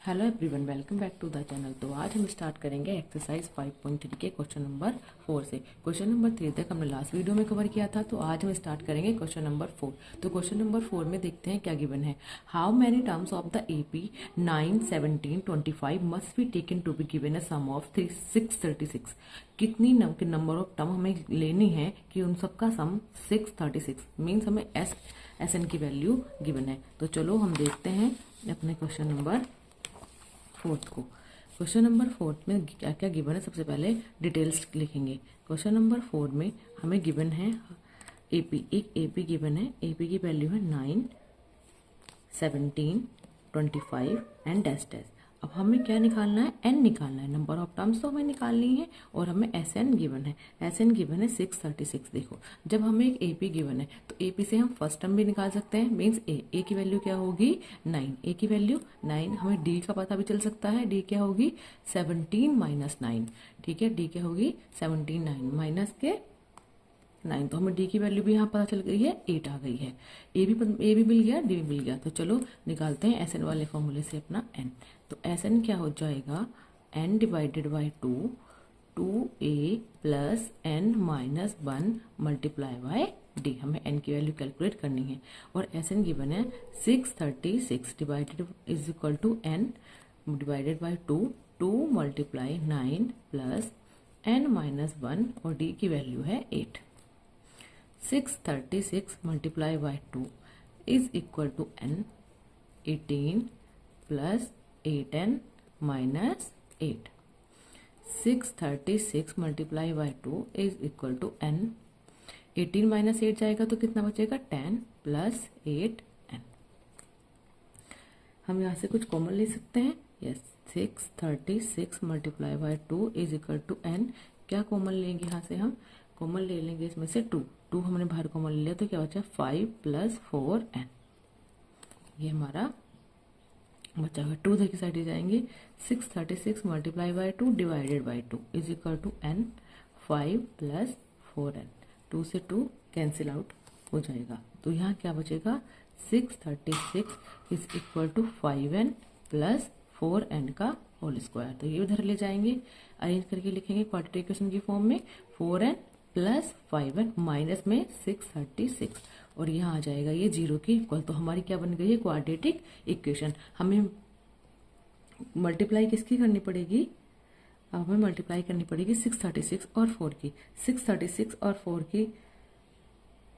Hello everyone, welcome back to the channel. तो आज हम स्टार्ट करेंगे एक्सरसाइज 5.3 के क्वेश्चन नंबर 4 से। क्वेश्चन नंबर 3 तक हमने लास्ट वीडियो में कवर किया था, तो आज हम स्टार्ट करेंगे क्वेश्चन नंबर 4। तो क्वेश्चन नंबर 4 में देखते हैं क्या गिवन है। How many terms of the AP 9, 17, 25 must be taken to be given a sum of 636। कितनी नंबर ऑफ टर्म हमें लेनी है कि उन सबका सम 636 मीन्स हमें एस एन की वैल्यू गिवन है। तो चलो हम देखते हैं अपने क्वेश्चन नंबर 4 को। क्वेश्चन नंबर 4 में क्या क्या गिवन है, सबसे पहले डिटेल्स लिखेंगे। क्वेश्चन नंबर 4 में हमें गिवन है एपी, एक एपी गिवन है। एपी की वैल्यू है 9, 17, 25 एंड डैश डैश। अब हमें क्या निकालना है, एन निकालना है। नंबर ऑफ टर्म्स तो हमें निकालनी है और हमें एस एन गिवन है। एस एन गिवन है 636। देखो, जब हमें एक एपी गिवन है तो एपी से हम फर्स्ट टर्म भी निकाल सकते हैं, मीन्स ए की वैल्यू क्या होगी 9। ए की वैल्यू 9। हमें डी का पता भी चल सकता है, डी क्या होगी 17 माइनस 9। ठीक है, डी क्या होगी 17, 9 माइनस के 9। तो हमें डी की वैल्यू भी यहाँ पता चल गई है, 8 आ गई है। ए भी मिल गया, डी भी मिल गया। तो चलो निकालते हैं एस एन वाले फॉर्मूले से अपना एन। तो एस एन क्या हो जाएगा, n divided by 2a plus N minus 1 multiply by d. हमें एन की वैल्यू कैलकुलेट करनी है और एस एन गिवन है 636 divided is equal to n divided by 2 multiply 9 plus N minus 1 और डी की वैल्यू है 8। 636 multiply by 2 is equal to n 18 plus 8n minus 8। 636 multiply by 2 is equal to n 18 minus 8 जाएगा तो कितना बचेगा 10 plus 8n। हम यहाँ से कुछ कॉमन ले सकते हैं। Yes, 636 multiply by 2 is equal to n. क्या कॉमन लेंगे यहाँ से, हम कॉमन ले लेंगे इसमें से 2 हमने बाहर कॉमन ले लिया तो क्या बचा 5 प्लस 4n। ये हमारा बचा हुआ 2 इधर की साइड जाएंगे। 636 multiply by 2 divided by 2 is equal to n 5 plus 4n। 2 से 2 कैंसिल आउट हो जाएगा तो यहाँ क्या बचेगा 636 is equal to 5n plus 4n का होल स्क्वायर। तो ये उधर ले जाएंगे, अरेंज करके लिखेंगे क्वाड्रेटिक इक्वेशन की फॉर्म में। 4n प्लस 5n माइनस में 636 और यहाँ आ जाएगा ये 0 की इक्वल। तो हमारी क्या बन गई है क्वाड्रेटिक इक्वेशन। हमें मल्टीप्लाई किसकी करनी पड़ेगी, अब हमें मल्टीप्लाई करनी पड़ेगी 636 और 4 की। 636 और 4 की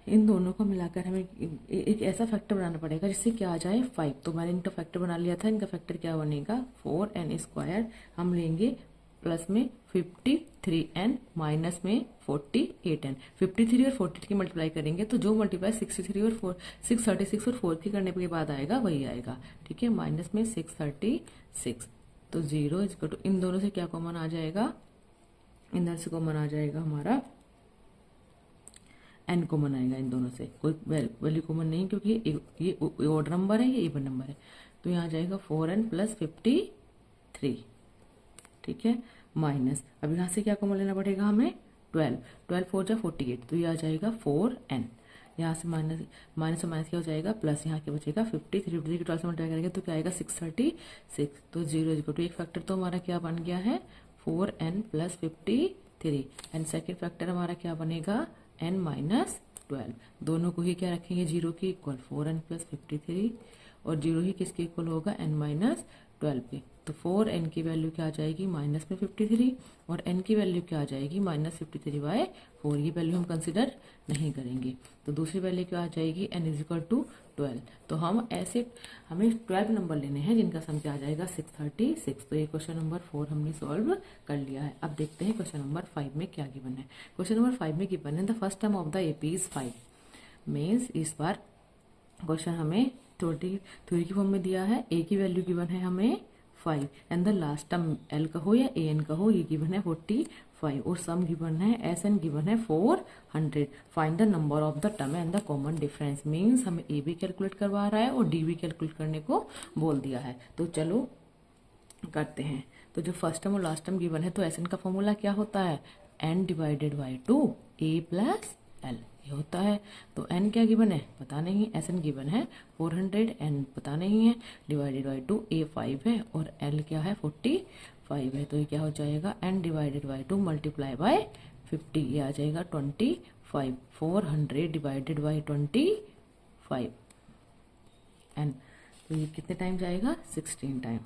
इन दोनों को मिलाकर हमें एक ऐसा फैक्टर बनाना पड़ेगा जिससे क्या आ जाए 5। तो मैंने इनका फैक्टर बना लिया था। इनका फैक्टर क्या बनेगा 4n स्क्वायर। हम लेंगे प्लस में 53n माइनस में 48n। 53 और 48 की मल्टीप्लाई करेंगे तो जो मल्टीप्लाई 636 और 4 की करने के बाद आएगा वही आएगा। ठीक है, माइनस में 636 तो 0 इक्वल टू इन दोनों से क्या कॉमन आ जाएगा, इधर से कॉमन आ जाएगा हमारा n कॉमन आएगा। इन दोनों से कोई वैल्यू कॉमन नहीं क्योंकि ये ऑड नंबर है, ये इवन नंबर है। तो यहाँ आ जाएगा 4n प्लस 53। ठीक है, माइनस अब यहाँ से क्या कॉमन लेना पड़ेगा हमें 12 4 जा 48 तो ये आ जाएगा 4n। यहाँ से माइनस और माइनस क्या हो जाएगा प्लस, यहाँ क्या बचेगा 53 की 12 से मल्टीप्लाई करेंगे तो क्या आएगा 636। तो 0 इक्वल टू एक फैक्टर तो हमारा क्या बन गया है 4n plus 53 and second factor हमारा क्या बनेगा n माइनस 12। दोनों को ही क्या रखेंगे 0 की इक्वल 4n प्लस 53 और 0 ही किसके इक्वल होगा n माइनस 12 पे। तो 4n की वैल्यू क्या आ जाएगी माइनस में 53 और n की वैल्यू क्या आ जाएगी माइनस 53 बाय 4। ये वैल्यू हम कंसिडर नहीं करेंगे। तो दूसरी वैल्यू क्या आ जाएगी n इज इक्वल टू 12। तो हम ऐसे हमें 12 नंबर लेने हैं जिनका सम क्या आ जाएगा 636। तो ये क्वेश्चन नंबर 4 हमने सॉल्व कर लिया है। अब देखते हैं क्वेश्चन नंबर 5 में क्या गिवन है। क्वेश्चन नंबर 5 में गिवन है the first term of the AP is 5 means इस बार क्वेश्चन हमें थ्योरी की फॉर्म में दिया है। ए की वैल्यू गिवन है हमें 5 and the last term L कहो या ए एन कहो, ये गिवन है 45 और सम गिवन है एस एन गिवन है 400। Find the number of the term and the common difference means हमें ए भी कैलकुलेट करवा रहा है और डी भी कैलकुलेट करने को बोल दिया है। तो चलो करते हैं। तो जो फर्स्ट टर्म और लास्ट टर्म गिवन है तो एस एन का फॉर्मूला क्या होता है n divided by 2 a plus L. ये होता है। तो n क्या गिवन है पता नहीं, Sn गिवन है 400, n पता नहीं है, डिवाइडेड बाई 2, a 5 है और l क्या है 45 है। तो ये क्या हो जाएगा n divided by 2 multiply by 50, ये आ जाएगा 25। 400 डिवाइडेड बाई 25 n, तो ये कितने टाइम जाएगा 16 टाइम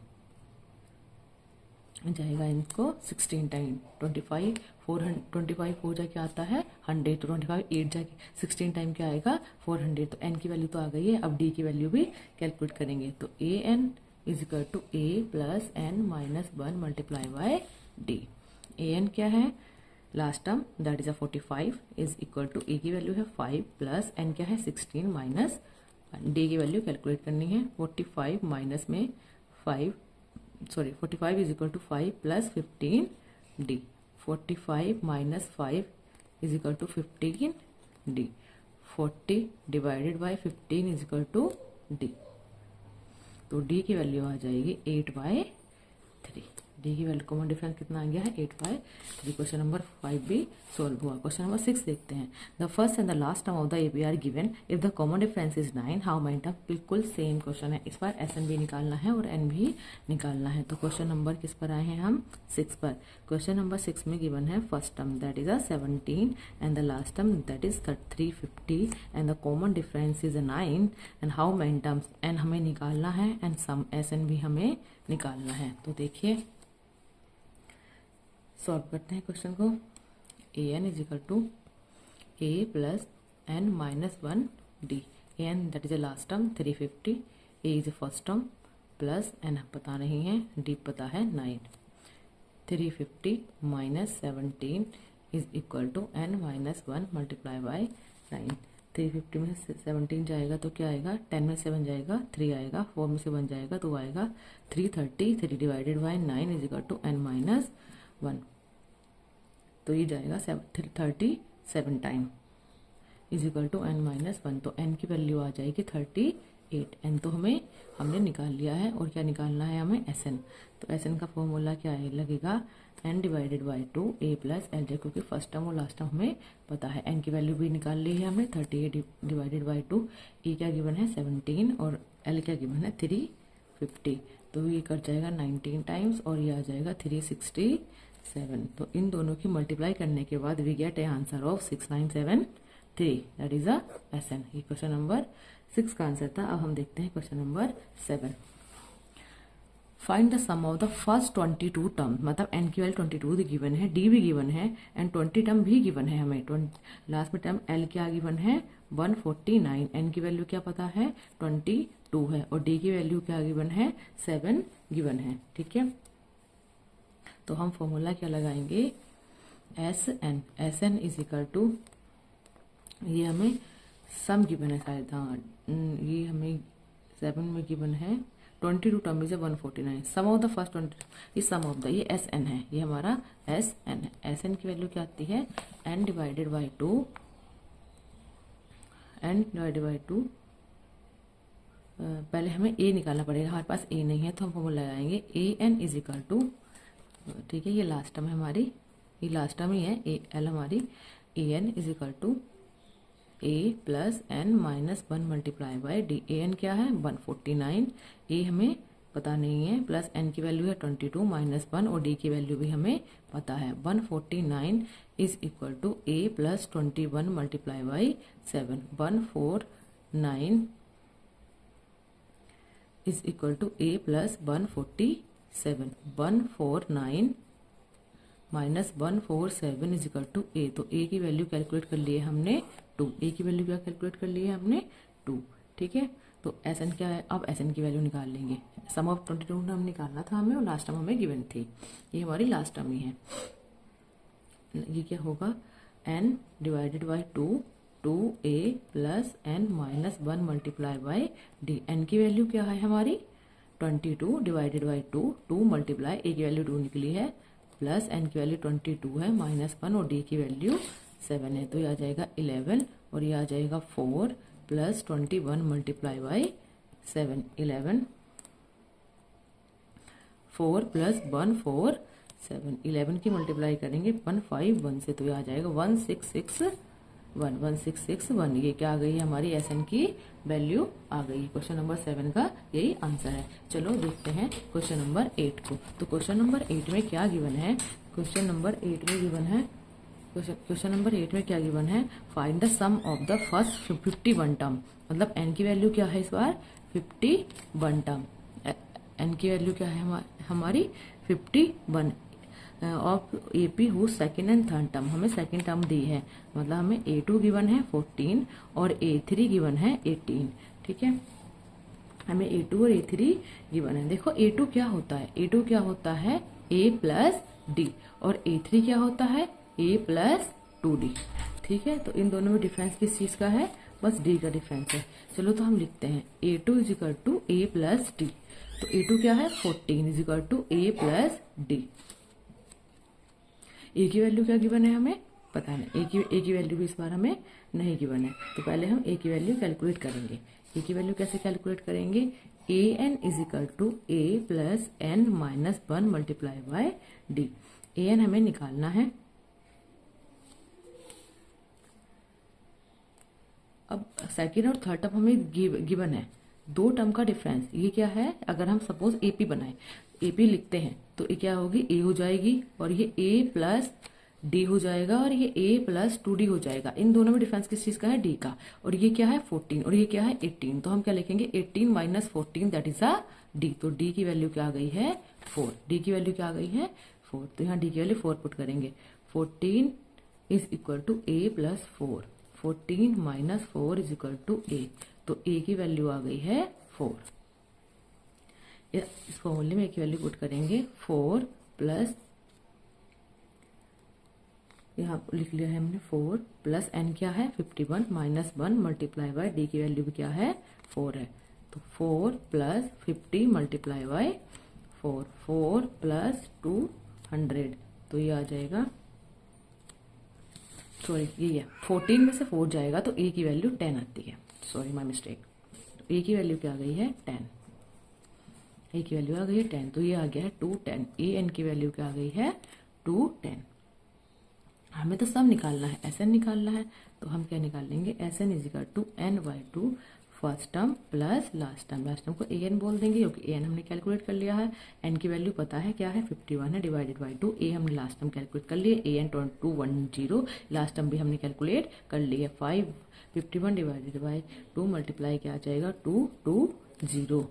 जाएगा, इनको 16 टाइम। 25 425 हो जाके आता है 100, तो 25 8 जाके 16 टाइम क्या आएगा 400। तो n की वैल्यू तो आ गई है, अब d की वैल्यू भी कैलकुलेट करेंगे। तो a n is equal to a plus n minus 1 multiply by d। a n क्या है last term that is 45 is equal to a की वैल्यू है 5 प्लस n क्या है 16 माइनस d की वैल्यू कैलकुलेट करनी है। 45 माइनस में 45 is equal to 5 plus 15 d. 45 minus 5 is equal to 15 d. 40 divided by 15 is equal to D. तो D की वैल्यू आ जाएगी 8/3। डी की वैल्यू कॉमन डिफरेंस कितना आ गया है 8/3। क्वेश्चन नंबर 5 भी सोल्व हुआ। क्वेश्चन नंबर 6 देखते हैं। The first and the last term of the AB are given if the common difference is 9 how many term. बिल्कुल सेम क्वेश्चन है, इस बार एसएन भी निकालना है और एन भी निकालना है। तो क्वेश्चन नंबर किस पर आए हैं हम 6 पर। क्वेश्चन नंबर 6 में गिवन है first term that is 17 and the last term that is 350 and the common difference is 9 and how many terms. N हमें निकालना है एंड सम एसएन भी हमें निकालना है। तो देखिए सॉल्व करते हैं क्वेश्चन को। ए N is equal to A plus N minus 1 D. A N that is the last term 350, A is the first term plus N पता नहीं है, डी पता है 9। 350 minus 17 is equal to N minus 1 multiply by 9। 350 में 17 जाएगा तो क्या आएगा 10 में 7 जाएगा 3 आएगा, 4 में से 1 जाएगा तो आएगा 330। 3 divided by 9 is equal to N minus 1। तो ये जाएगा 37 time is equal to N minus 1। तो एन की वैल्यू आ जाएगी 38। एन तो हमने निकाल लिया है और क्या निकालना है हमें एस एन। तो एस एन का फॉर्मूला क्या है लगेगा n divided by 2 a plus l जे, क्योंकि फर्स्ट टर्म और लास्ट टर्म हमें पता है। एन की वैल्यू भी निकाल ली है हमने 38 डिवाइडेड बाई 2। ए क्या गिवन है 17 और एल क्या गिवन है 350। तो ये कर जाएगा 19 टाइम्स और ये आ जाएगा 367। तो इन दोनों की मल्टीप्लाई करने के बाद we get a answer of 6973 that is S n. ये क्वेश्चन नंबर 6 का आंसर था। अब हम देखते हैं question number 7। Find the sum of the first 22 term, मतलब एन की वैल्यू 22 गिवन है, डी भी गिवन है एंड 20 टर्म भी गिवन है हमें। लास्ट में टर्म एल क्या गिवन है 149, एन की वैल्यू क्या पता है 22 है और डी की वैल्यू क्या गिवन है 7 गिवन है। ठीक है, तो हम फॉर्मूला क्या लगाएंगे S n is equal to, ये हमें सम गिवन है शायद, हाँ ये हमें 7 में गिवन है 22 term is 149। Sum of the first 22 ये सम ऑफ द, ये एस एन है, ये हमारा एस एन है। एस एन की वैल्यू क्या आती है n divided by 2, n divided by 2। पहले हमें ए निकालना पड़ेगा, हमारे पास ए नहीं है तो हम फॉर्मूला लगाएंगे ए एन इज इक्वल टू, ठीक है ये लास्ट टर्म है हमारी, ये लास्ट टर्म ही है ए एल हमारी। A N is equal to A plus N minus 1 multiply by D. A N क्या है 149, ए हमें पता नहीं है, प्लस एन की वैल्यू है 22 माइनस 1 और डी की वैल्यू भी हमें पता है 149 is equal to A plus 21 multiply by 7। 149 is equal to A plus 147। 149 minus 147 is equal to A. तो ए की वैल्यू कैलकुलेट कर लिए हमने 2। ए की वैल्यू क्या कैलकुलेट कर ली है हमने 2। ठीक है, तो एस एन क्या है, अब एस एन की वैल्यू निकाल लेंगे। सम ऑफ 22 टर्म निकालना था हमें और लास्ट टर्म हमें गिवन थी, ये हमारी लास्ट टर्म ही है। ये क्या होगा n divided by 2 a plus N minus 1 multiply by d. N की वैल्यू क्या है हमारी 22 डिवाइडेड बाई 2 मल्टीप्लाई ए की वैल्यू 2 निकली है प्लस एन की वैल्यू 22 है माइनस 1 और डी की वैल्यू 7 है। तो ये आ जाएगा 11 और ये आ जाएगा 4 प्लस 21 मल्टीप्लाई बाई 7। 11 4 प्लस 1 4 7। 11 की मल्टीप्लाई करेंगे 151 से तो ये आ जाएगा 1667। 11661। ये क्या आ गई है हमारी एसएन की वैल्यू आ गई। क्वेश्चन नंबर 7 का यही आंसर है। चलो देखते हैं क्वेश्चन नंबर 8 को। तो क्वेश्चन नंबर 8 में क्या गिवन है? क्वेश्चन नंबर 8 में गिवन है, क्वेश्चन नंबर 8 में क्या गिवन है? Find the sum of the first 51 term. मतलब एन की वैल्यू क्या है इस बार? 51 टर्म। एन की वैल्यू क्या है हमारी? 51 of AP whose second and third term. हमें सेकेंड टर्म दी है, मतलब हमें A2 गिवन है 14 और A3 गिवन है 18। ठीक है, हमें A2 और A3 गिवन है। देखो A2 क्या होता है? A2 क्या होता है? A प्लस डी, और A3 क्या होता है? A plus 2D। ठीक है, तो इन दोनों में डिफरेंस किस चीज का है? बस D का डिफरेंस है। चलो तो हम लिखते हैं A2 is equal to A plus D. तो A2 क्या है? 14 is equal to A plus D. A की वैल्यू क्या गिवन है हमें? पता नहीं। ए की वैल्यू भी इस बार हमें नहीं गिवन है। तो पहले हम ए की वैल्यू कैलकुलेट करेंगे। ए की वैल्यू कैसे कैलकुलेट करेंगे? A N is equal to A plus N minus 1 multiply by D. A N हमें निकालना है। अब सेकेंड और थर्ड टर्म हमें गिवन है, दो टर्म का डिफरेंस। ये क्या है? अगर हम सपोज एपी बनाए, एपी लिखते हैं तो ये क्या होगी? ए हो जाएगी, और ये ए प्लस डी हो जाएगा, और ये ए प्लस 2D हो जाएगा। इन दोनों में डिफरेंस किस चीज का है? डी का। और ये क्या है? 14, और ये क्या है? 18। तो हम क्या लिखेंगे? 18 minus 14 that is a D. तो डी की वैल्यू क्या आ गई है? 4। डी की वैल्यू क्या आ गई है? 4। तो यहाँ डी की वैल्यू 4 पुट करेंगे। 14 is equal to A plus 4। 14 minus 4 is equal to A. तो ए की वैल्यू आ गई है 4। इस फॉर्मूले में ए की वैल्यू पुट करेंगे 4 प्लस, यहाँ लिख लिया है हमने 4 प्लस एन क्या है? 51 माइनस 1 मल्टीप्लाई बाय डी की वैल्यू भी क्या है? 4 है। तो 4 प्लस 50 मल्टीप्लाई बाय 4, 4 प्लस 200। तो ये आ जाएगा, सॉरी ये है 14 में से 4 जाएगा तो ए की वैल्यू 10 आती है। Sorry my mistake. तो ए की वैल्यू क्या आ गई है? 10। ए की वैल्यू आ गई है 10। तो ये आ गया है 210। ए एन की वैल्यू क्या आ गई है? 210। हमें तो सब निकालना है, एस एन निकालना है। तो हम क्या निकाल लेंगे? S n is equal to n by 2 first term plus last term. Last term को ए एन बोल देंगे क्योंकि ए एन हमने कैलकुलेट कर लिया है। एन की वैल्यू पता है क्या है? 51 है, डिवाइडेड बाई 2। ए हमने लास्ट टर्म कैलकुलेट कर लिए, ए एन 210। लास्ट टर्म भी हमने कैलकुलेट कर लिया। 51 डिवाइडेड बाई 2 मल्टीप्लाई क्या आ जाएगा? 220।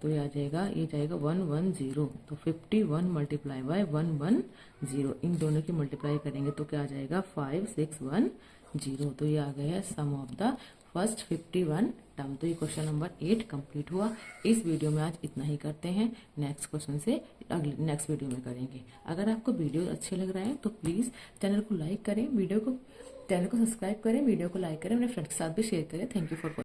तो ये आ जाएगा, ये जाएगा 110। तो 51 मल्टीप्लाई बाय 110, इन दोनों की मल्टीप्लाई करेंगे तो क्या आ जाएगा? 5610। तो ये आ गया है सम ऑफ द फर्स्ट 51 टर्म। तो ये क्वेश्चन नंबर 8 कंप्लीट हुआ। इस वीडियो में आज इतना ही करते हैं। नेक्स्ट क्वेश्चन से अगले नेक्स्ट वीडियो में करेंगे। अगर आपको वीडियो अच्छे लग रहे हैं तो प्लीज चैनल को लाइक करें, चैनल को सब्सक्राइब करें, वीडियो को लाइक करें, अपने फ्रेंड्स के साथ भी शेयर करें। Thank you for